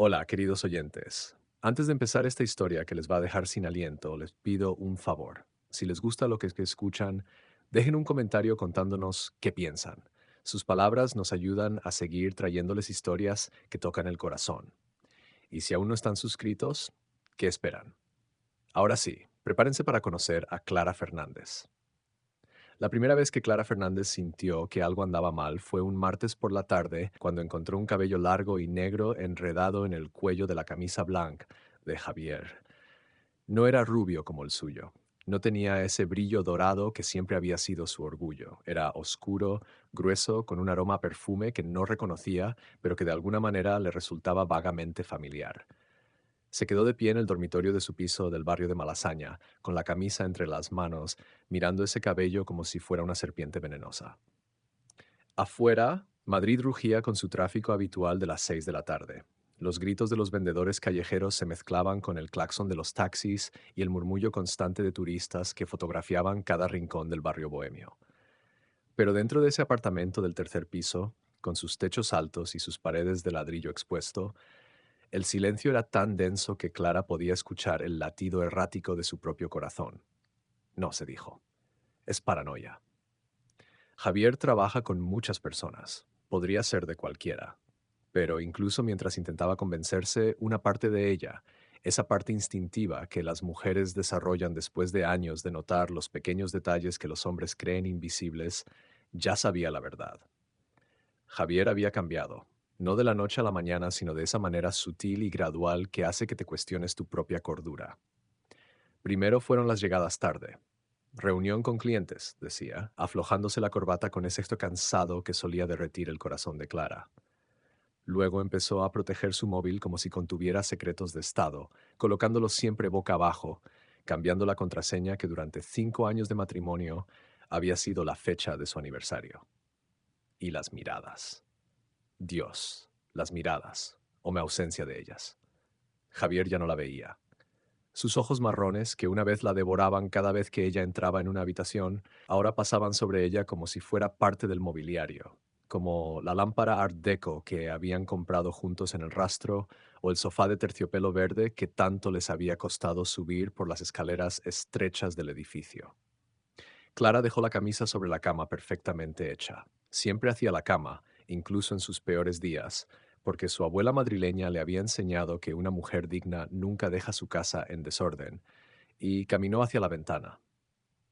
Hola, queridos oyentes. Antes de empezar esta historia que les va a dejar sin aliento, les pido un favor. Si les gusta lo que escuchan, dejen un comentario contándonos qué piensan. Sus palabras nos ayudan a seguir trayéndoles historias que tocan el corazón. Y si aún no están suscritos, ¿qué esperan? Ahora sí, prepárense para conocer a Clara Fernández. La primera vez que Clara Fernández sintió que algo andaba mal fue un martes por la tarde, cuando encontró un cabello largo y negro enredado en el cuello de la camisa blanca de Javier. No era rubio como el suyo. No tenía ese brillo dorado que siempre había sido su orgullo. Era oscuro, grueso, con un aroma a perfume que no reconocía, pero que de alguna manera le resultaba vagamente familiar. Se quedó de pie en el dormitorio de su piso del barrio de Malasaña, con la camisa entre las manos, mirando ese cabello como si fuera una serpiente venenosa. Afuera, Madrid rugía con su tráfico habitual de las 6 de la tarde. Los gritos de los vendedores callejeros se mezclaban con el claxon de los taxis y el murmullo constante de turistas que fotografiaban cada rincón del barrio bohemio. Pero dentro de ese apartamento del tercer piso, con sus techos altos y sus paredes de ladrillo expuesto, el silencio era tan denso que Clara podía escuchar el latido errático de su propio corazón. No, se dijo. Es paranoia. Javier trabaja con muchas personas. Podría ser de cualquiera. Pero incluso mientras intentaba convencerse, una parte de ella, esa parte instintiva que las mujeres desarrollan después de años de notar los pequeños detalles que los hombres creen invisibles, ya sabía la verdad. Javier había cambiado, no de la noche a la mañana, sino de esa manera sutil y gradual que hace que te cuestiones tu propia cordura. Primero fueron las llegadas tarde. Reunión con clientes, decía, aflojándose la corbata con ese gesto cansado que solía derretir el corazón de Clara. Luego empezó a proteger su móvil como si contuviera secretos de Estado, colocándolo siempre boca abajo, cambiando la contraseña que durante 5 años de matrimonio había sido la fecha de su aniversario. Y las miradas. Dios, las miradas, o mi ausencia de ellas. Javier ya no la veía. Sus ojos marrones, que una vez la devoraban cada vez que ella entraba en una habitación, ahora pasaban sobre ella como si fuera parte del mobiliario, como la lámpara Art Deco que habían comprado juntos en el rastro, o el sofá de terciopelo verde que tanto les había costado subir por las escaleras estrechas del edificio. Clara dejó la camisa sobre la cama perfectamente hecha. Siempre hacía la cama, incluso en sus peores días, porque su abuela madrileña le había enseñado que una mujer digna nunca deja su casa en desorden, y caminó hacia la ventana.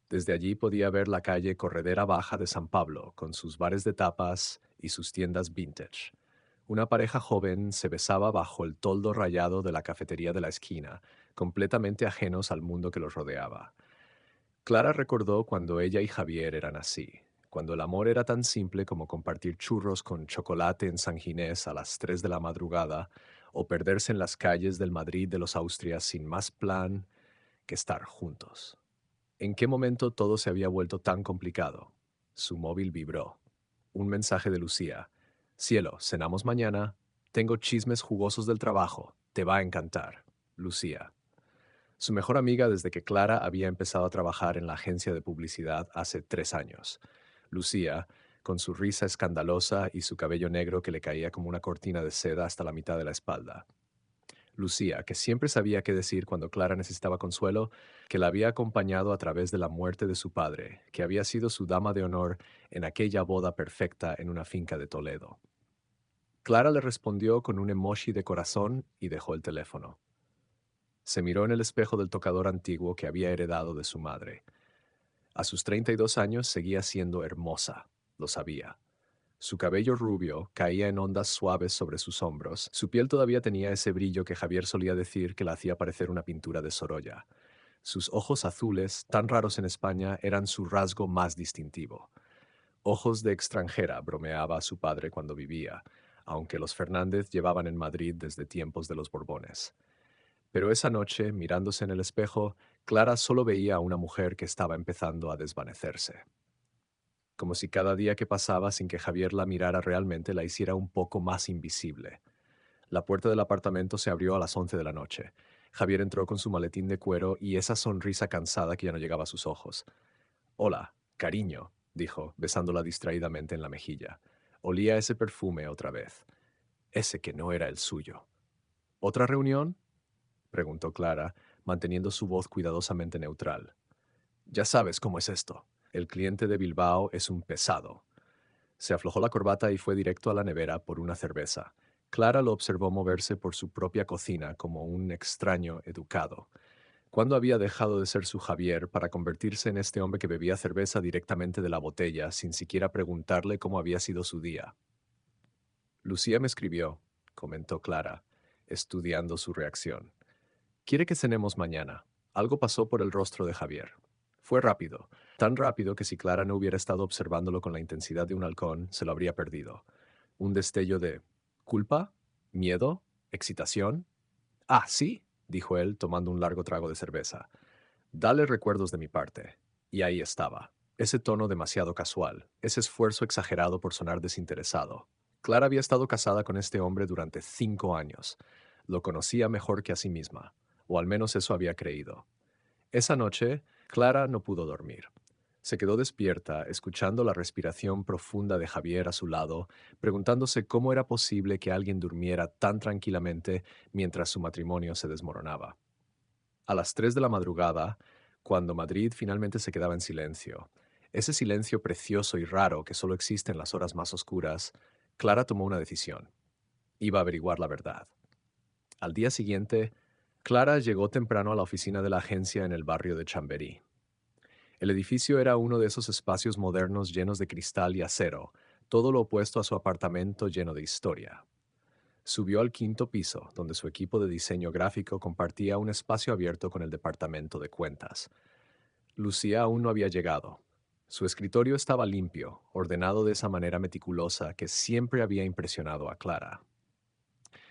Desde allí podía ver la calle Corredera Baja de San Pablo, con sus bares de tapas y sus tiendas vintage. Una pareja joven se besaba bajo el toldo rayado de la cafetería de la esquina, completamente ajenos al mundo que los rodeaba. Clara recordó cuando ella y Javier eran así, cuando el amor era tan simple como compartir churros con chocolate en San Ginés a las 3 de la madrugada o perderse en las calles del Madrid de los Austrias sin más plan que estar juntos. ¿En qué momento todo se había vuelto tan complicado? Su móvil vibró. Un mensaje de Lucía. Cielo, cenamos mañana. Tengo chismes jugosos del trabajo. Te va a encantar. Lucía. Su mejor amiga desde que Clara había empezado a trabajar en la agencia de publicidad hace 3 años. Lucía, con su risa escandalosa y su cabello negro que le caía como una cortina de seda hasta la mitad de la espalda. Lucía, que siempre sabía qué decir cuando Clara necesitaba consuelo, que la había acompañado a través de la muerte de su padre, que había sido su dama de honor en aquella boda perfecta en una finca de Toledo. Clara le respondió con un emoji de corazón y dejó el teléfono. Se miró en el espejo del tocador antiguo que había heredado de su madre. A sus 32 años seguía siendo hermosa, lo sabía. Su cabello rubio caía en ondas suaves sobre sus hombros. Su piel todavía tenía ese brillo que Javier solía decir que la hacía parecer una pintura de Sorolla. Sus ojos azules, tan raros en España, eran su rasgo más distintivo. Ojos de extranjera, bromeaba su padre cuando vivía, aunque los Fernández llevaban en Madrid desde tiempos de los Borbones. Pero esa noche, mirándose en el espejo, Clara solo veía a una mujer que estaba empezando a desvanecerse. Como si cada día que pasaba sin que Javier la mirara realmente la hiciera un poco más invisible. La puerta del apartamento se abrió a las 11 de la noche. Javier entró con su maletín de cuero y esa sonrisa cansada que ya no llegaba a sus ojos. Hola, cariño, dijo, besándola distraídamente en la mejilla. Olía ese perfume otra vez. Ese que no era el suyo. ¿Otra reunión? Preguntó Clara, manteniendo su voz cuidadosamente neutral. Ya sabes cómo es esto. El cliente de Bilbao es un pesado. Se aflojó la corbata y fue directo a la nevera por una cerveza. Clara lo observó moverse por su propia cocina como un extraño educado. ¿Cuándo había dejado de ser su Javier para convertirse en este hombre que bebía cerveza directamente de la botella sin siquiera preguntarle cómo había sido su día? Lucía me escribió, comentó Clara, estudiando su reacción. Quiere que cenemos mañana. Algo pasó por el rostro de Javier. Fue rápido, tan rápido que si Clara no hubiera estado observándolo con la intensidad de un halcón, se lo habría perdido. Un destello de culpa, miedo, excitación. Ah, sí, dijo él, tomando un largo trago de cerveza. Dale recuerdos de mi parte. Y ahí estaba. Ese tono demasiado casual, ese esfuerzo exagerado por sonar desinteresado. Clara había estado casada con este hombre durante 5 años. Lo conocía mejor que a sí misma, o al menos eso había creído. Esa noche, Clara no pudo dormir. Se quedó despierta, escuchando la respiración profunda de Javier a su lado, preguntándose cómo era posible que alguien durmiera tan tranquilamente mientras su matrimonio se desmoronaba. A las 3 de la madrugada, cuando Madrid finalmente se quedaba en silencio, ese silencio precioso y raro que solo existe en las horas más oscuras, Clara tomó una decisión. Iba a averiguar la verdad. Al día siguiente, Clara llegó temprano a la oficina de la agencia en el barrio de Chamberí. El edificio era uno de esos espacios modernos llenos de cristal y acero, todo lo opuesto a su apartamento lleno de historia. Subió al quinto piso, donde su equipo de diseño gráfico compartía un espacio abierto con el departamento de cuentas. Lucía aún no había llegado. Su escritorio estaba limpio, ordenado de esa manera meticulosa que siempre había impresionado a Clara.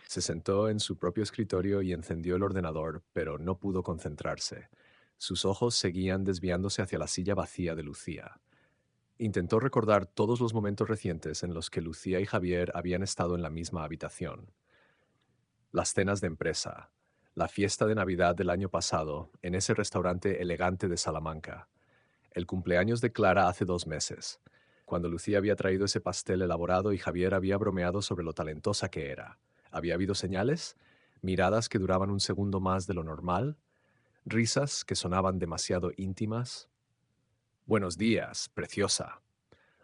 Se sentó en su propio escritorio y encendió el ordenador, pero no pudo concentrarse. Sus ojos seguían desviándose hacia la silla vacía de Lucía. Intentó recordar todos los momentos recientes en los que Lucía y Javier habían estado en la misma habitación. Las cenas de empresa, la fiesta de Navidad del año pasado en ese restaurante elegante de Salamanca, el cumpleaños de Clara hace 2 meses, cuando Lucía había traído ese pastel elaborado y Javier había bromeado sobre lo talentosa que era. ¿Había habido señales? ¿Miradas que duraban un segundo más de lo normal? ¿Risas que sonaban demasiado íntimas? Buenos días, preciosa.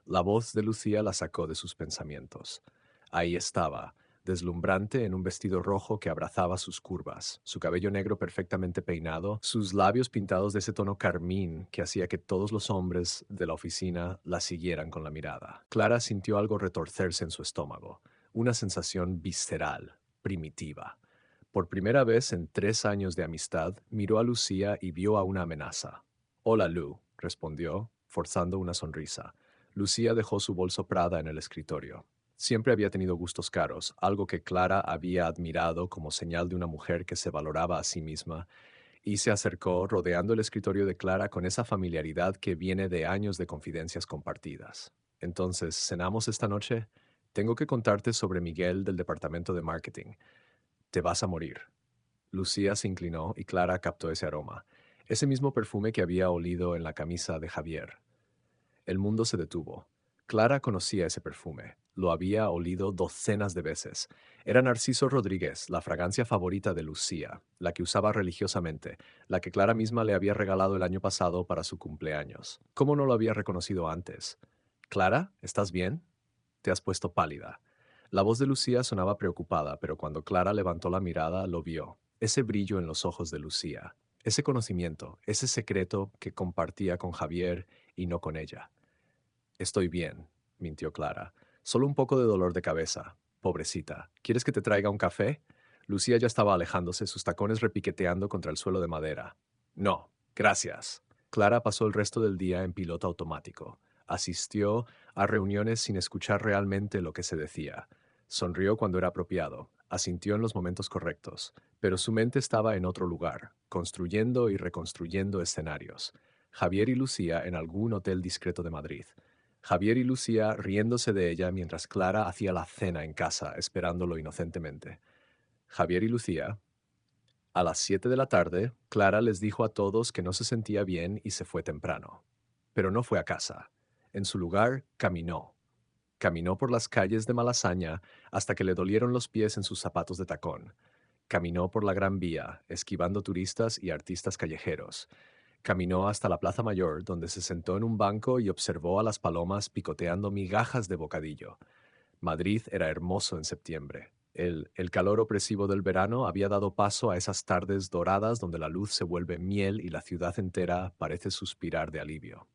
La voz de Lucía la sacó de sus pensamientos. Ahí estaba, deslumbrante en un vestido rojo que abrazaba sus curvas, su cabello negro perfectamente peinado, sus labios pintados de ese tono carmín que hacía que todos los hombres de la oficina la siguieran con la mirada. Clara sintió algo retorcerse en su estómago, una sensación visceral, primitiva. Por primera vez en 3 años de amistad, miró a Lucía y vio a una amenaza. Hola, Lu, respondió, forzando una sonrisa. Lucía dejó su bolso Prada en el escritorio. Siempre había tenido gustos caros, algo que Clara había admirado como señal de una mujer que se valoraba a sí misma, y se acercó rodeando el escritorio de Clara con esa familiaridad que viene de años de confidencias compartidas. Entonces, ¿cenamos esta noche? Tengo que contarte sobre Miguel del departamento de marketing. Te vas a morir. Lucía se inclinó y Clara captó ese aroma, ese mismo perfume que había olido en la camisa de Javier. El mundo se detuvo. Clara conocía ese perfume. Lo había olido docenas de veces. Era Narciso Rodríguez, la fragancia favorita de Lucía, la que usaba religiosamente, la que Clara misma le había regalado el año pasado para su cumpleaños. ¿Cómo no lo había reconocido antes? Clara, ¿estás bien? Te has puesto pálida. La voz de Lucía sonaba preocupada, pero cuando Clara levantó la mirada, lo vio. Ese brillo en los ojos de Lucía, ese conocimiento, ese secreto que compartía con Javier y no con ella. Estoy bien, mintió Clara. Solo un poco de dolor de cabeza. Pobrecita. ¿Quieres que te traiga un café? Lucía ya estaba alejándose, sus tacones repiqueteando contra el suelo de madera. No, gracias. Clara pasó el resto del día en piloto automático. Asistió a reuniones sin escuchar realmente lo que se decía. Sonrió cuando era apropiado, asintió en los momentos correctos, pero su mente estaba en otro lugar, construyendo y reconstruyendo escenarios. Javier y Lucía en algún hotel discreto de Madrid. Javier y Lucía riéndose de ella mientras Clara hacía la cena en casa, esperándolo inocentemente. Javier y Lucía. A las 7 de la tarde, Clara les dijo a todos que no se sentía bien y se fue temprano. Pero no fue a casa. En su lugar, caminó. Caminó por las calles de Malasaña hasta que le dolieron los pies en sus zapatos de tacón. Caminó por la Gran Vía, esquivando turistas y artistas callejeros. Caminó hasta la Plaza Mayor, donde se sentó en un banco y observó a las palomas picoteando migajas de bocadillo. Madrid era hermoso en septiembre. El calor opresivo del verano había dado paso a esas tardes doradas donde la luz se vuelve miel y la ciudad entera parece suspirar de alivio.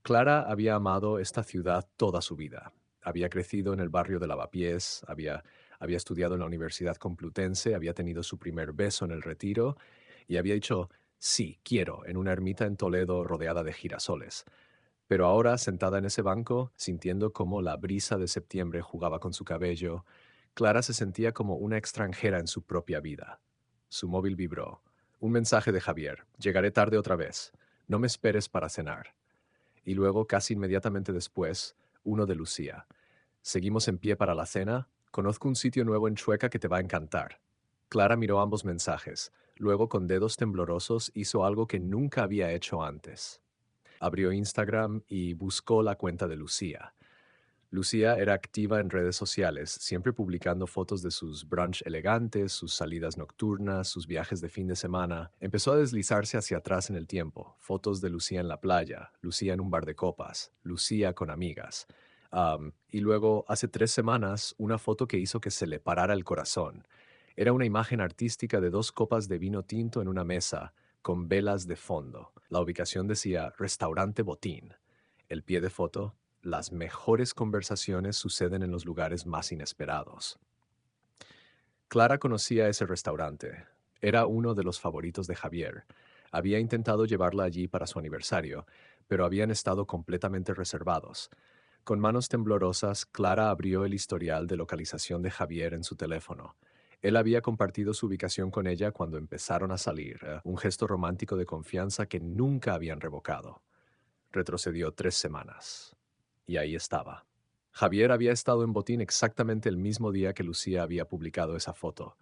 Clara había amado esta ciudad toda su vida. Había crecido en el barrio de Lavapiés, había estudiado en la Universidad Complutense, había tenido su primer beso en el Retiro y había dicho sí, quiero, en una ermita en Toledo rodeada de girasoles. Pero ahora, sentada en ese banco, sintiendo cómo la brisa de septiembre jugaba con su cabello, Clara se sentía como una extranjera en su propia vida. Su móvil vibró. Un mensaje de Javier. Llegaré tarde otra vez. No me esperes para cenar. Y luego, casi inmediatamente después, uno de Lucía. Seguimos en pie para la cena. Conozco un sitio nuevo en Chueca que te va a encantar. Clara miró ambos mensajes. Luego, con dedos temblorosos, hizo algo que nunca había hecho antes. Abrió Instagram y buscó la cuenta de Lucía. Lucía era activa en redes sociales, siempre publicando fotos de sus brunch elegantes, sus salidas nocturnas, sus viajes de fin de semana. Empezó a deslizarse hacia atrás en el tiempo. Fotos de Lucía en la playa, Lucía en un bar de copas, Lucía con amigas. Y luego, hace 3 semanas, una foto que hizo que se le parara el corazón. Era una imagen artística de 2 copas de vino tinto en una mesa, con velas de fondo. La ubicación decía Restaurante Botín. El pie de foto, las mejores conversaciones suceden en los lugares más inesperados. Clara conocía ese restaurante. Era uno de los favoritos de Javier. Había intentado llevarla allí para su aniversario, pero habían estado completamente reservados. Con manos temblorosas, Clara abrió el historial de localización de Javier en su teléfono. Él había compartido su ubicación con ella cuando empezaron a salir, un gesto romántico de confianza que nunca habían revocado. Retrocedió 3 semanas. Y ahí estaba. Javier había estado en Botín exactamente el mismo día que Lucía había publicado esa foto.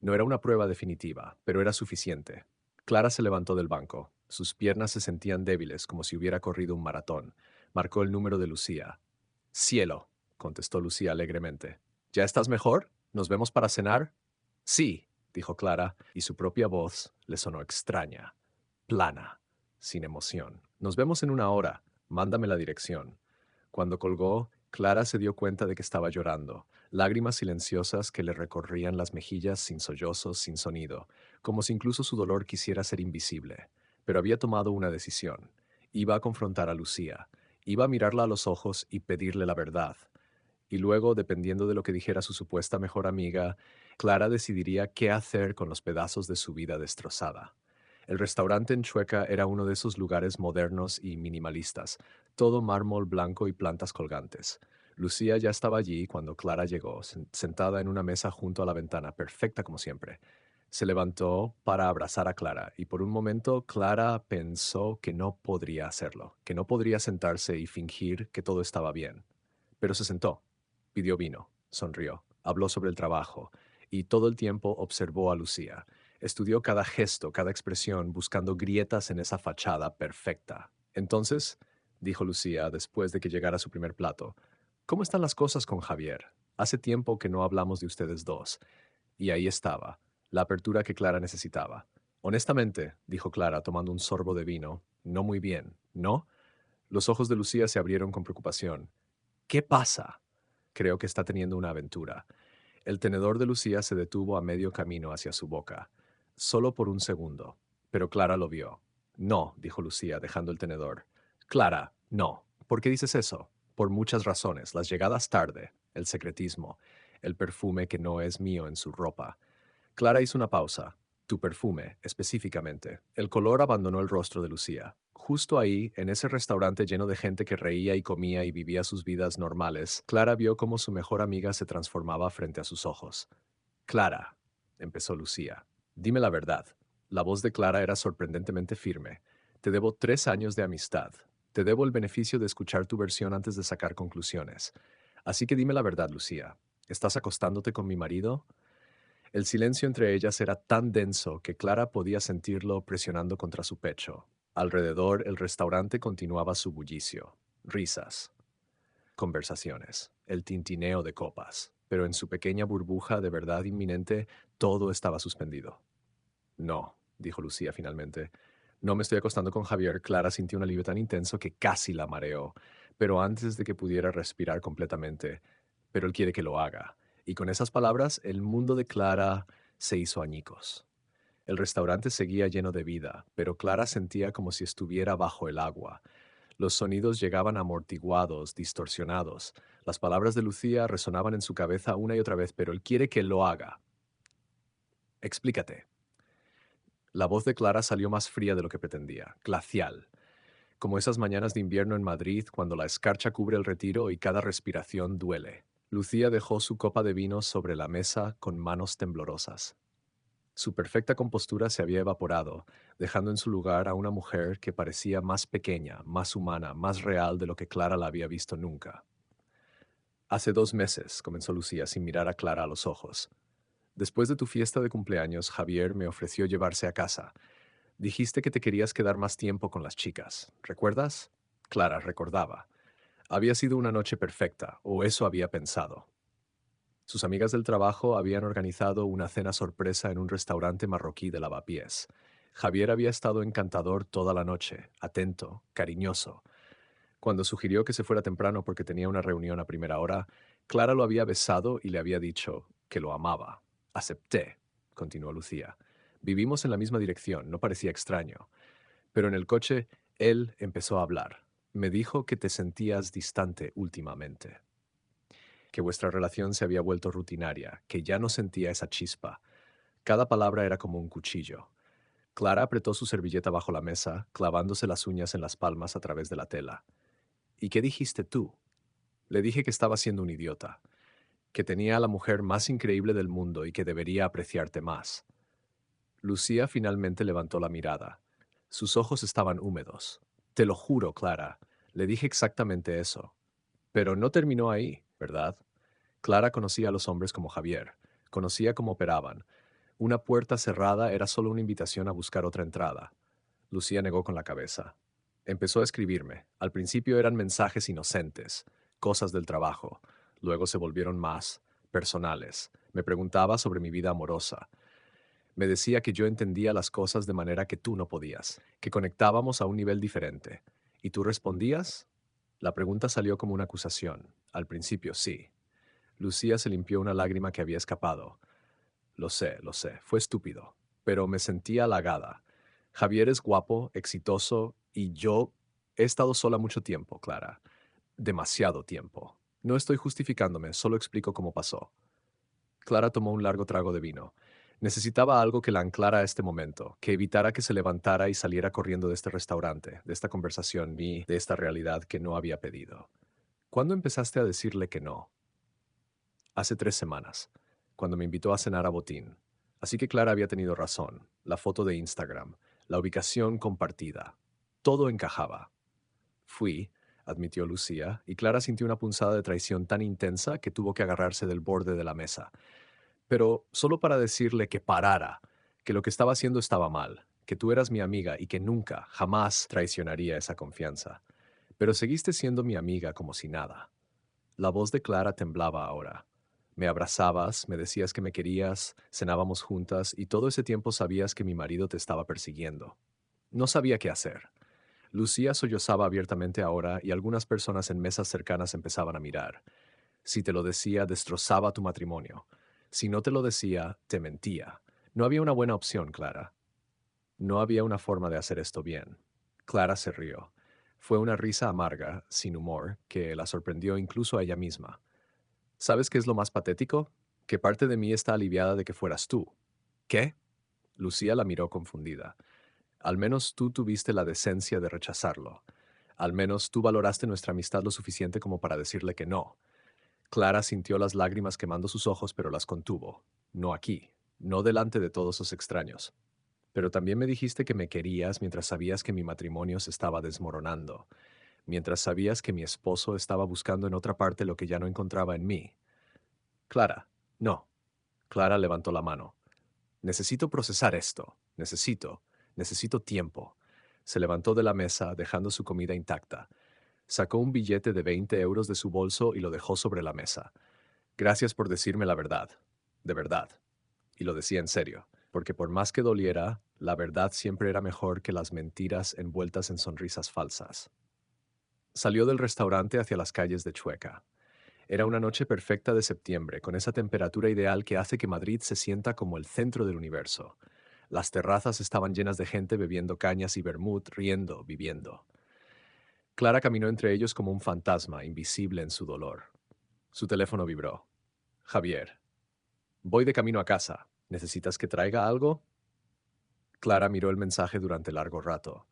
No era una prueba definitiva, pero era suficiente. Clara se levantó del banco. Sus piernas se sentían débiles, como si hubiera corrido un maratón. Marcó el número de Lucía. Cielo, contestó Lucía alegremente. ¿Ya estás mejor? ¿Nos vemos para cenar? Sí, dijo Clara, y su propia voz le sonó extraña, plana, sin emoción. Nos vemos en 1 hora. Mándame la dirección. Cuando colgó, Clara se dio cuenta de que estaba llorando, lágrimas silenciosas que le recorrían las mejillas sin sollozos, sin sonido, como si incluso su dolor quisiera ser invisible. Pero había tomado una decisión. Iba a confrontar a Lucía. Iba a mirarla a los ojos y pedirle la verdad. Y luego, dependiendo de lo que dijera su supuesta mejor amiga, Clara decidiría qué hacer con los pedazos de su vida destrozada. El restaurante en Chueca era uno de esos lugares modernos y minimalistas, todo mármol blanco y plantas colgantes. Lucía ya estaba allí cuando Clara llegó, sentada en una mesa junto a la ventana, perfecta como siempre. Se levantó para abrazar a Clara y por un momento Clara pensó que no podría hacerlo, que no podría sentarse y fingir que todo estaba bien. Pero se sentó, pidió vino, sonrió, habló sobre el trabajo y todo el tiempo observó a Lucía. Estudió cada gesto, cada expresión, buscando grietas en esa fachada perfecta. Entonces, dijo Lucía después de que llegara su primer plato, ¿cómo están las cosas con Javier? Hace tiempo que no hablamos de ustedes dos. Y ahí estaba, la apertura que Clara necesitaba. Honestamente, dijo Clara tomando un sorbo de vino, no muy bien, ¿no? Los ojos de Lucía se abrieron con preocupación. ¿Qué pasa? Creo que está teniendo una aventura. El tenedor de Lucía se detuvo a medio camino hacia su boca, solo por un segundo, pero Clara lo vio. No, dijo Lucía, dejando el tenedor. Clara, no. ¿Por qué dices eso? Por muchas razones. Las llegadas tarde, el secretismo, el perfume que no es mío en su ropa. Clara hizo una pausa. Tu perfume, específicamente. El color abandonó el rostro de Lucía. Justo ahí, en ese restaurante lleno de gente que reía y comía y vivía sus vidas normales, Clara vio cómo su mejor amiga se transformaba frente a sus ojos. Clara, empezó Lucía, dime la verdad. La voz de Clara era sorprendentemente firme. Te debo 3 años de amistad. Te debo el beneficio de escuchar tu versión antes de sacar conclusiones. Así que dime la verdad, Lucía. ¿Estás acostándote con mi marido? El silencio entre ellas era tan denso que Clara podía sentirlo presionando contra su pecho. Alrededor, el restaurante continuaba su bullicio. Risas, conversaciones, el tintineo de copas. pero en su pequeña burbuja de verdad inminente todo estaba suspendido. No, dijo Lucía finalmente. No me estoy acostando con Javier. Clara sintió un alivio tan intenso que casi la mareó, pero antes de que pudiera respirar completamente, pero él quiere que lo haga. Y con esas palabras, el mundo de Clara se hizo añicos. El restaurante seguía lleno de vida, pero Clara sentía como si estuviera bajo el agua. Los sonidos llegaban amortiguados, distorsionados. Las palabras de Lucía resonaban en su cabeza una y otra vez, pero él quiere que lo haga. Explícate. La voz de Clara salió más fría de lo que pretendía, glacial, como esas mañanas de invierno en Madrid cuando la escarcha cubre el retiro y cada respiración duele. Lucía dejó su copa de vino sobre la mesa con manos temblorosas. Su perfecta compostura se había evaporado, dejando en su lugar a una mujer que parecía más pequeña, más humana, más real de lo que Clara la había visto nunca. Hace 2 meses, comenzó Lucía sin mirar a Clara a los ojos. Después de tu fiesta de cumpleaños, Javier me ofreció llevarse a casa. Dijiste que te querías quedar más tiempo con las chicas. ¿Recuerdas? Clara recordaba. Había sido una noche perfecta, o eso había pensado. Sus amigas del trabajo habían organizado una cena sorpresa en un restaurante marroquí de Lavapiés. Javier había estado encantador toda la noche, atento, cariñoso. Cuando sugirió que se fuera temprano porque tenía una reunión a primera hora, Clara lo había besado y le había dicho que lo amaba. Acepté, continuó Lucía. Vivimos en la misma dirección, no parecía extraño. Pero en el coche, él empezó a hablar. Me dijo que te sentías distante últimamente, que vuestra relación se había vuelto rutinaria, que ya no sentía esa chispa. Cada palabra era como un cuchillo. Clara apretó su servilleta bajo la mesa, clavándose las uñas en las palmas a través de la tela. ¿Y qué dijiste tú? Le dije que estaba siendo un idiota, que tenía a la mujer más increíble del mundo y que debería apreciarte más. Lucía finalmente levantó la mirada. Sus ojos estaban húmedos. Te lo juro, Clara, le dije exactamente eso. Pero no terminó ahí, ¿verdad? Clara conocía a los hombres como Javier, conocía cómo operaban. Una puerta cerrada era solo una invitación a buscar otra entrada. Lucía negó con la cabeza. Empezó a escribirme. Al principio eran mensajes inocentes, cosas del trabajo. Luego se volvieron más personales. Me preguntaba sobre mi vida amorosa. Me decía que yo entendía las cosas de manera que tú no podías, que conectábamos a un nivel diferente. ¿Y tú respondías? La pregunta salió como una acusación. Al principio sí. Lucía se limpió una lágrima que había escapado. Lo sé, fue estúpido, pero me sentía halagada. Javier es guapo, exitoso, y yo he estado sola mucho tiempo, Clara. Demasiado tiempo. No estoy justificándome, solo explico cómo pasó. Clara tomó un largo trago de vino. Necesitaba algo que la anclara a este momento, que evitara que se levantara y saliera corriendo de este restaurante, de esta conversación y de esta realidad que no había pedido. ¿Cuándo empezaste a decirle que no? Hace 3 semanas, cuando me invitó a cenar a Botín. Así que Clara había tenido razón. La foto de Instagram, la ubicación compartida. Todo encajaba. Fui, admitió Lucía, y Clara sintió una punzada de traición tan intensa que tuvo que agarrarse del borde de la mesa. Pero solo para decirle que parara, que lo que estaba haciendo estaba mal, que tú eras mi amiga y que nunca, jamás traicionaría esa confianza. Pero seguiste siendo mi amiga como si nada. La voz de Clara temblaba ahora. Me abrazabas, me decías que me querías, cenábamos juntas y todo ese tiempo sabías que mi marido te estaba persiguiendo. No sabía qué hacer. Lucía sollozaba abiertamente ahora y algunas personas en mesas cercanas empezaban a mirar. Si te lo decía, destrozaba tu matrimonio. Si no te lo decía, te mentía. No había una buena opción, Clara. No había una forma de hacer esto bien. Clara se rió. Fue una risa amarga, sin humor, que la sorprendió incluso a ella misma. ¿Sabes qué es lo más patético? Que parte de mí está aliviada de que fueras tú. ¿Qué? Lucía la miró confundida. Al menos tú tuviste la decencia de rechazarlo. Al menos tú valoraste nuestra amistad lo suficiente como para decirle que no. Clara sintió las lágrimas quemando sus ojos, pero las contuvo. No aquí, no delante de todos los extraños. Pero también me dijiste que me querías mientras sabías que mi matrimonio se estaba desmoronando, mientras sabías que mi esposo estaba buscando en otra parte lo que ya no encontraba en mí. Clara, no. Clara levantó la mano. Necesito procesar esto. Necesito tiempo. Se levantó de la mesa, dejando su comida intacta. Sacó un billete de 20 euros de su bolso y lo dejó sobre la mesa. Gracias por decirme la verdad. De verdad. Y lo decía en serio, porque por más que doliera, la verdad siempre era mejor que las mentiras envueltas en sonrisas falsas. Salió del restaurante hacia las calles de Chueca. Era una noche perfecta de septiembre, con esa temperatura ideal que hace que Madrid se sienta como el centro del universo. Las terrazas estaban llenas de gente bebiendo cañas y vermut, riendo, viviendo. Clara caminó entre ellos como un fantasma, invisible en su dolor. Su teléfono vibró. Javier. Voy de camino a casa. ¿Necesitas que traiga algo? Clara miró el mensaje durante largo rato.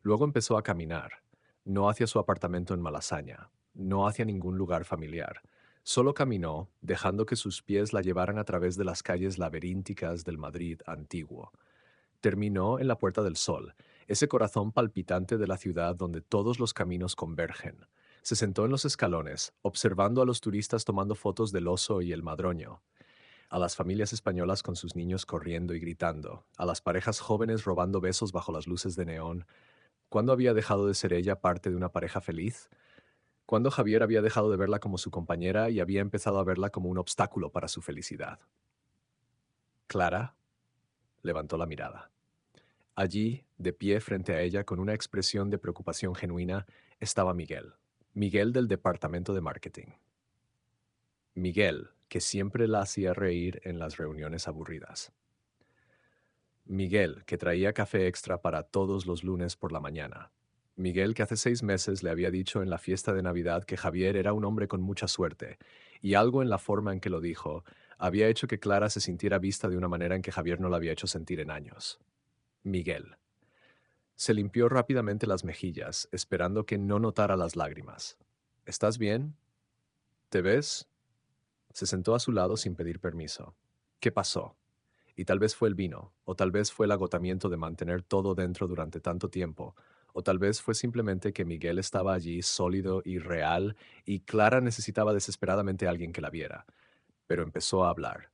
Luego empezó a caminar, no hacia su apartamento en Malasaña, no hacia ningún lugar familiar. Solo caminó, dejando que sus pies la llevaran a través de las calles laberínticas del Madrid antiguo. Terminó en la Puerta del Sol, ese corazón palpitante de la ciudad donde todos los caminos convergen. Se sentó en los escalones, observando a los turistas tomando fotos del oso y el madroño, a las familias españolas con sus niños corriendo y gritando, a las parejas jóvenes robando besos bajo las luces de neón. ¿Cuándo había dejado de ser ella parte de una pareja feliz? ¿Cuándo Javier había dejado de verla como su compañera y había empezado a verla como un obstáculo para su felicidad? Clara levantó la mirada. Allí, de pie frente a ella con una expresión de preocupación genuina, estaba Miguel. Miguel del departamento de marketing. Miguel, que siempre la hacía reír en las reuniones aburridas. Miguel, que traía café extra para todos los lunes por la mañana. Miguel, que hace 6 meses le había dicho en la fiesta de Navidad que Javier era un hombre con mucha suerte, y algo en la forma en que lo dijo había hecho que Clara se sintiera vista de una manera en que Javier no la había hecho sentir en años. Miguel. Se limpió rápidamente las mejillas, esperando que no notara las lágrimas. ¿Estás bien? ¿Te ves? Se sentó a su lado sin pedir permiso. ¿Qué pasó? Y tal vez fue el vino, o tal vez fue el agotamiento de mantener todo dentro durante tanto tiempo, o tal vez fue simplemente que Miguel estaba allí sólido y real, y Clara necesitaba desesperadamente a alguien que la viera. Pero empezó a hablar.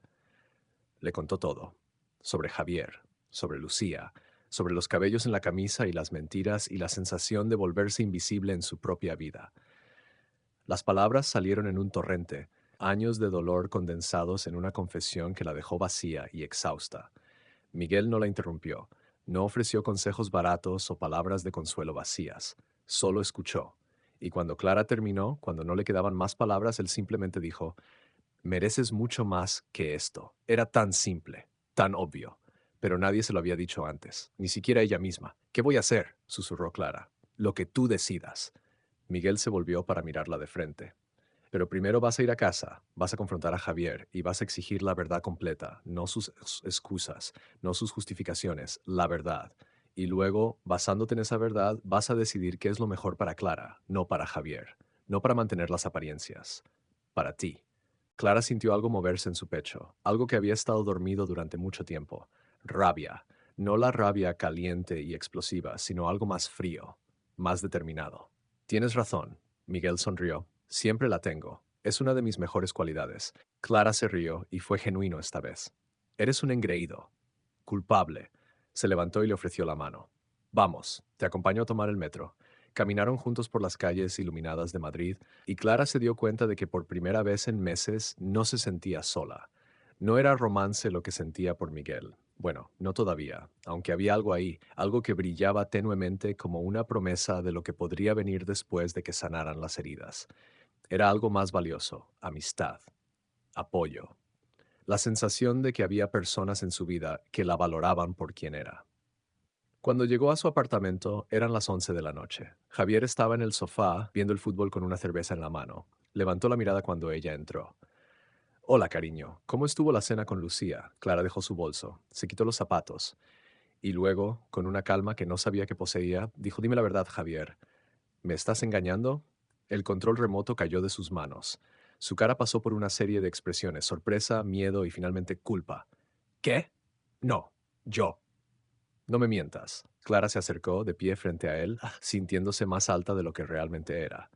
Le contó todo. Sobre Javier, sobre Lucía, sobre los cabellos en la camisa y las mentiras y la sensación de volverse invisible en su propia vida. Las palabras salieron en un torrente, años de dolor condensados en una confesión que la dejó vacía y exhausta. Miguel no la interrumpió, no ofreció consejos baratos o palabras de consuelo vacías, solo escuchó. Y cuando Clara terminó, cuando no le quedaban más palabras, él simplemente dijo, mereces mucho más que esto. Era tan simple, tan obvio, pero nadie se lo había dicho antes, ni siquiera ella misma. ¿Qué voy a hacer?, susurró Clara. Lo que tú decidas. Miguel se volvió para mirarla de frente. Pero primero vas a ir a casa, vas a confrontar a Javier y vas a exigir la verdad completa, no sus excusas, no sus justificaciones, la verdad. Y luego, basándote en esa verdad, vas a decidir qué es lo mejor para Clara, no para Javier, no para mantener las apariencias, para ti. Clara sintió algo moverse en su pecho, algo que había estado dormido durante mucho tiempo. Rabia, no la rabia caliente y explosiva, sino algo más frío, más determinado. Tienes razón, Miguel sonrió. Siempre la tengo. Es una de mis mejores cualidades. Clara se rió y fue genuino esta vez. Eres un engreído. Culpable. Se levantó y le ofreció la mano. Vamos, te acompaño a tomar el metro. Caminaron juntos por las calles iluminadas de Madrid y Clara se dio cuenta de que por primera vez en meses no se sentía sola. No era romance lo que sentía por Miguel. Bueno, no todavía, aunque había algo ahí, algo que brillaba tenuemente como una promesa de lo que podría venir después de que sanaran las heridas. Era algo más valioso, amistad, apoyo, la sensación de que había personas en su vida que la valoraban por quien era. Cuando llegó a su apartamento, eran las 11 de la noche. Javier estaba en el sofá viendo el fútbol con una cerveza en la mano. Levantó la mirada cuando ella entró. Hola, cariño. ¿Cómo estuvo la cena con Lucía? Clara dejó su bolso, se quitó los zapatos y luego, con una calma que no sabía que poseía, dijo, dime la verdad, Javier. ¿Me estás engañando? El control remoto cayó de sus manos. Su cara pasó por una serie de expresiones, sorpresa, miedo y finalmente culpa. ¿Qué? No, yo. No me mientas. Clara se acercó, de pie frente a él, sintiéndose más alta de lo que realmente era.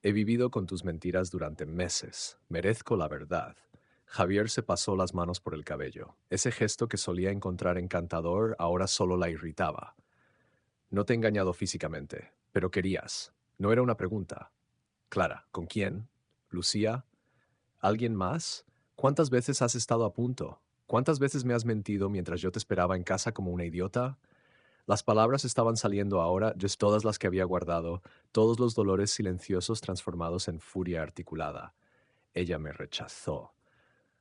He vivido con tus mentiras durante meses. Merezco la verdad. Javier se pasó las manos por el cabello. Ese gesto que solía encontrar encantador ahora solo la irritaba. No te he engañado físicamente, pero querías. No era una pregunta. Clara, ¿con quién? ¿Lucía? ¿Alguien más? ¿Cuántas veces has estado a punto? ¿Cuántas veces me has mentido mientras yo te esperaba en casa como una idiota? Las palabras estaban saliendo ahora, yo todas las que había guardado, todos los dolores silenciosos transformados en furia articulada. Ella me rechazó.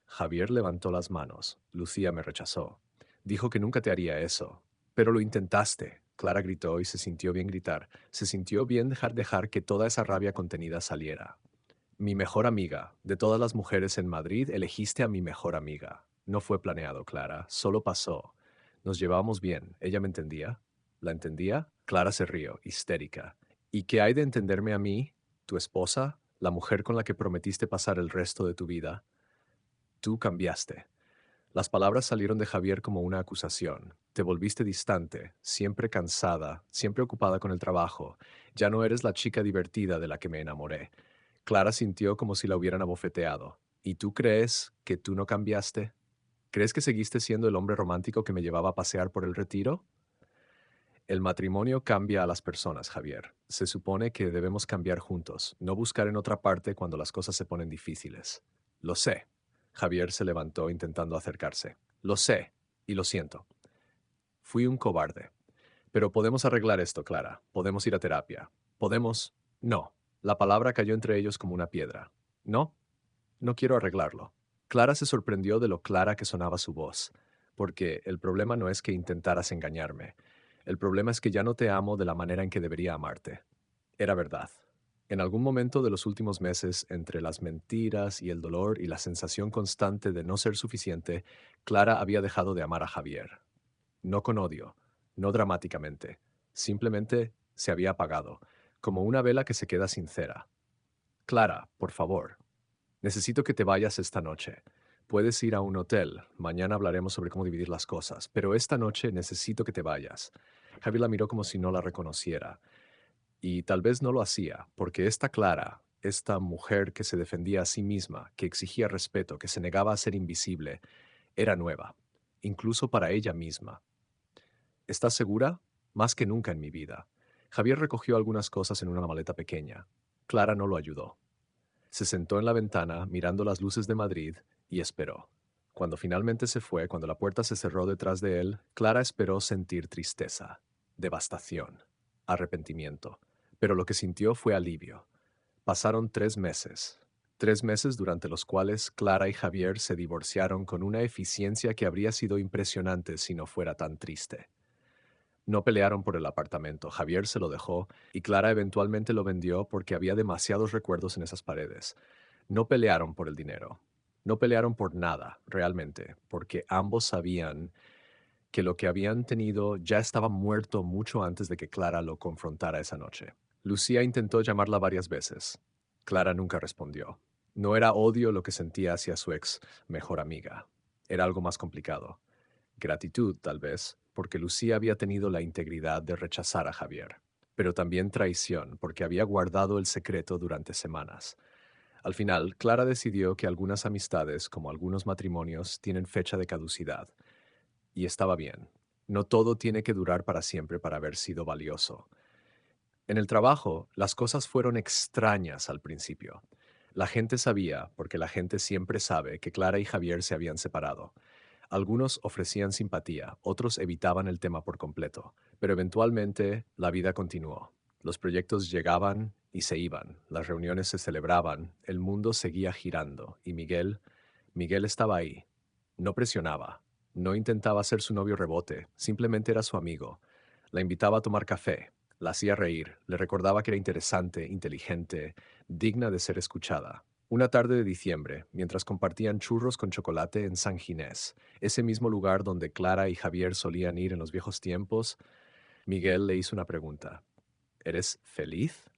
Javier levantó las manos. Lucía me rechazó. Dijo que nunca te haría eso. Pero lo intentaste. Clara gritó y se sintió bien gritar. Se sintió bien dejar que toda esa rabia contenida saliera. Mi mejor amiga. De todas las mujeres en Madrid, elegiste a mi mejor amiga. No fue planeado, Clara. Solo pasó. Nos llevábamos bien. ¿Ella me entendía? ¿La entendía? Clara se rió, histérica. ¿Y qué hay de entenderme a mí, tu esposa, la mujer con la que prometiste pasar el resto de tu vida? Tú cambiaste. Las palabras salieron de Javier como una acusación. Te volviste distante, siempre cansada, siempre ocupada con el trabajo. Ya no eres la chica divertida de la que me enamoré. Clara sintió como si la hubieran abofeteado. ¿Y tú crees que tú no cambiaste? ¿Crees que seguiste siendo el hombre romántico que me llevaba a pasear por el retiro? El matrimonio cambia a las personas, Javier. Se supone que debemos cambiar juntos, no buscar en otra parte cuando las cosas se ponen difíciles. Lo sé. Javier se levantó intentando acercarse. Lo sé, y lo siento. Fui un cobarde. Pero podemos arreglar esto, Clara. Podemos ir a terapia. Podemos... No. La palabra cayó entre ellos como una piedra. No, no quiero arreglarlo. Clara se sorprendió de lo clara que sonaba su voz, porque el problema no es que intentaras engañarme. El problema es que ya no te amo de la manera en que debería amarte. Era verdad. En algún momento de los últimos meses, entre las mentiras y el dolor y la sensación constante de no ser suficiente, Clara había dejado de amar a Javier. No con odio, no dramáticamente. Simplemente se había apagado, como una vela que se queda sin cera. Clara, por favor, necesito que te vayas esta noche. Puedes ir a un hotel. Mañana hablaremos sobre cómo dividir las cosas. Pero esta noche necesito que te vayas. Javier la miró como si no la reconociera. Y tal vez no lo hacía, porque esta Clara, esta mujer que se defendía a sí misma, que exigía respeto, que se negaba a ser invisible, era nueva, incluso para ella misma. ¿Estás segura? Más que nunca en mi vida. Javier recogió algunas cosas en una maleta pequeña. Clara no lo ayudó. Se sentó en la ventana, mirando las luces de Madrid, y esperó. Cuando finalmente se fue, cuando la puerta se cerró detrás de él, Clara esperó sentir tristeza, devastación, arrepentimiento. Pero lo que sintió fue alivio. Pasaron 3 meses. 3 meses durante los cuales Clara y Javier se divorciaron con una eficiencia que habría sido impresionante si no fuera tan triste. No pelearon por el apartamento, Javier se lo dejó y Clara eventualmente lo vendió porque había demasiados recuerdos en esas paredes. No pelearon por el dinero. No pelearon por nada, realmente, porque ambos sabían que lo que habían tenido ya estaba muerto mucho antes de que Clara lo confrontara esa noche. Lucía intentó llamarla varias veces. Clara nunca respondió. No era odio lo que sentía hacia su ex mejor amiga. Era algo más complicado. Gratitud, tal vez, porque Lucía había tenido la integridad de rechazar a Javier, pero también traición, porque había guardado el secreto durante semanas. Al final, Clara decidió que algunas amistades, como algunos matrimonios, tienen fecha de caducidad, y estaba bien. No todo tiene que durar para siempre para haber sido valioso. En el trabajo, las cosas fueron extrañas al principio. La gente sabía, porque la gente siempre sabe, que Clara y Javier se habían separado. Algunos ofrecían simpatía, otros evitaban el tema por completo, pero eventualmente la vida continuó. Los proyectos llegaban y se iban, las reuniones se celebraban, el mundo seguía girando, y Miguel estaba ahí. No presionaba, no intentaba ser su novio rebote, simplemente era su amigo. La invitaba a tomar café, la hacía reír, le recordaba que era interesante, inteligente, digna de ser escuchada. Una tarde de diciembre, mientras compartían churros con chocolate en San Ginés, ese mismo lugar donde Clara y Javier solían ir en los viejos tiempos, Miguel le hizo una pregunta. ¿Eres feliz?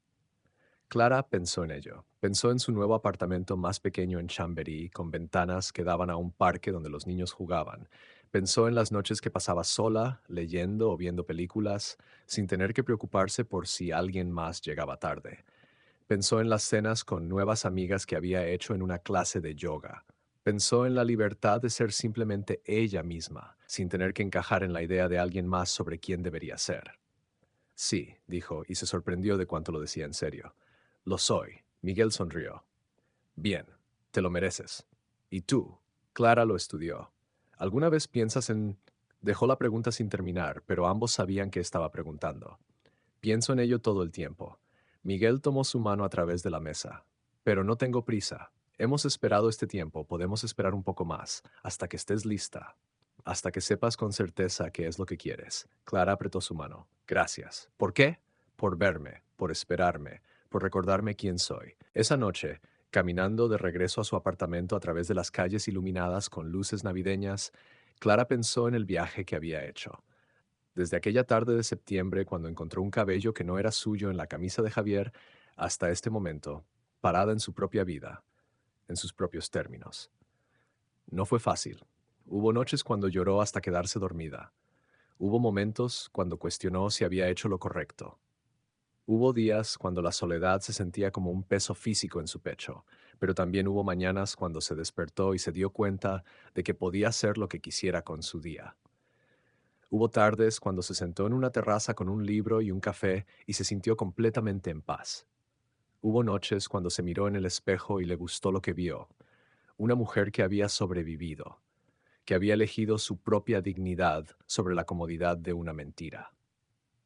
Clara pensó en ello. Pensó en su nuevo apartamento más pequeño en Chamberí, con ventanas que daban a un parque donde los niños jugaban. Pensó en las noches que pasaba sola, leyendo o viendo películas, sin tener que preocuparse por si alguien más llegaba tarde. Pensó en las cenas con nuevas amigas que había hecho en una clase de yoga. Pensó en la libertad de ser simplemente ella misma, sin tener que encajar en la idea de alguien más sobre quién debería ser. Sí, dijo, y se sorprendió de cuánto lo decía en serio. Lo soy. Miguel sonrió. Bien. Te lo mereces. ¿Y tú? Clara lo estudió. ¿Alguna vez piensas en... Dejó la pregunta sin terminar, pero ambos sabían que estaba preguntando. Pienso en ello todo el tiempo. Miguel tomó su mano a través de la mesa. Pero no tengo prisa. Hemos esperado este tiempo, podemos esperar un poco más, hasta que estés lista, hasta que sepas con certeza qué es lo que quieres. Clara apretó su mano. Gracias. ¿Por qué? Por verme, por esperarme, por recordarme quién soy. Esa noche, caminando de regreso a su apartamento a través de las calles iluminadas con luces navideñas, Clara pensó en el viaje que había hecho. Desde aquella tarde de septiembre, cuando encontró un cabello que no era suyo en la camisa de Javier, hasta este momento, parada en su propia vida, en sus propios términos. No fue fácil. Hubo noches cuando lloró hasta quedarse dormida. Hubo momentos cuando cuestionó si había hecho lo correcto. Hubo días cuando la soledad se sentía como un peso físico en su pecho, pero también hubo mañanas cuando se despertó y se dio cuenta de que podía hacer lo que quisiera con su día. Hubo tardes cuando se sentó en una terraza con un libro y un café y se sintió completamente en paz. Hubo noches cuando se miró en el espejo y le gustó lo que vio, una mujer que había sobrevivido, que había elegido su propia dignidad sobre la comodidad de una mentira.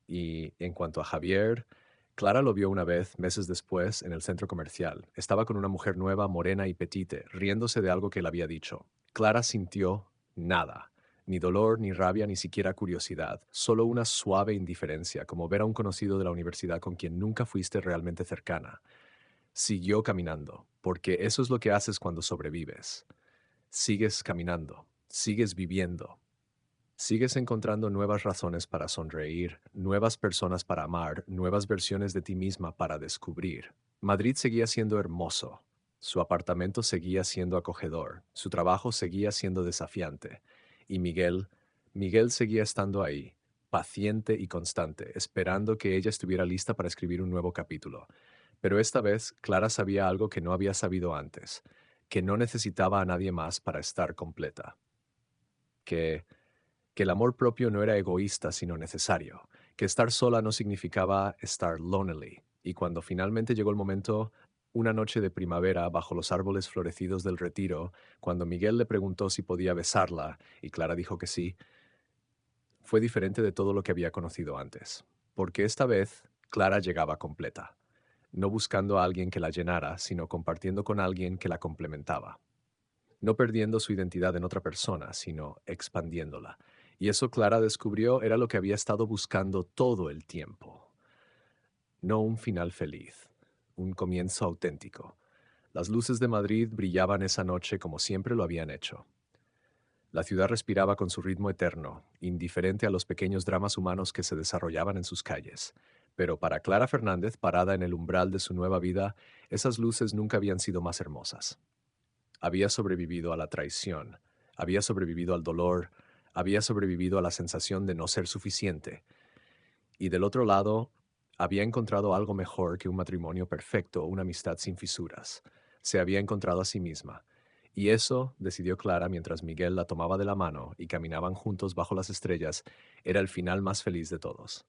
Y en cuanto a Javier, Clara lo vio una vez, meses después, en el centro comercial. Estaba con una mujer nueva, morena y petite, riéndose de algo que él había dicho. Clara sintió nada, ni dolor, ni rabia, ni siquiera curiosidad, solo una suave indiferencia, como ver a un conocido de la universidad con quien nunca fuiste realmente cercana. Siguió caminando, porque eso es lo que haces cuando sobrevives. Sigues caminando, sigues viviendo, sigues encontrando nuevas razones para sonreír, nuevas personas para amar, nuevas versiones de ti misma para descubrir. Madrid seguía siendo hermoso, su apartamento seguía siendo acogedor, su trabajo seguía siendo desafiante, y Miguel seguía estando ahí, paciente y constante, esperando que ella estuviera lista para escribir un nuevo capítulo. Pero esta vez Clara sabía algo que no había sabido antes, que no necesitaba a nadie más para estar completa, que el amor propio no era egoísta sino necesario, que estar sola no significaba estar lonely, y cuando finalmente llegó el momento, una noche de primavera bajo los árboles florecidos del Retiro, cuando Miguel le preguntó si podía besarla y Clara dijo que sí, fue diferente de todo lo que había conocido antes, porque esta vez Clara llegaba completa, no buscando a alguien que la llenara, sino compartiendo con alguien que la complementaba, no perdiendo su identidad en otra persona, sino expandiéndola. Y eso Clara descubrió era lo que había estado buscando todo el tiempo. No un final feliz, un comienzo auténtico. Las luces de Madrid brillaban esa noche como siempre lo habían hecho. La ciudad respiraba con su ritmo eterno, indiferente a los pequeños dramas humanos que se desarrollaban en sus calles. Pero para Clara Fernández, parada en el umbral de su nueva vida, esas luces nunca habían sido más hermosas. Había sobrevivido a la traición, había sobrevivido al dolor, había sobrevivido a la sensación de no ser suficiente. Y del otro lado, había encontrado algo mejor que un matrimonio perfecto o una amistad sin fisuras. Se había encontrado a sí misma. Y eso, decidió Clara mientras Miguel la tomaba de la mano y caminaban juntos bajo las estrellas, era el final más feliz de todos.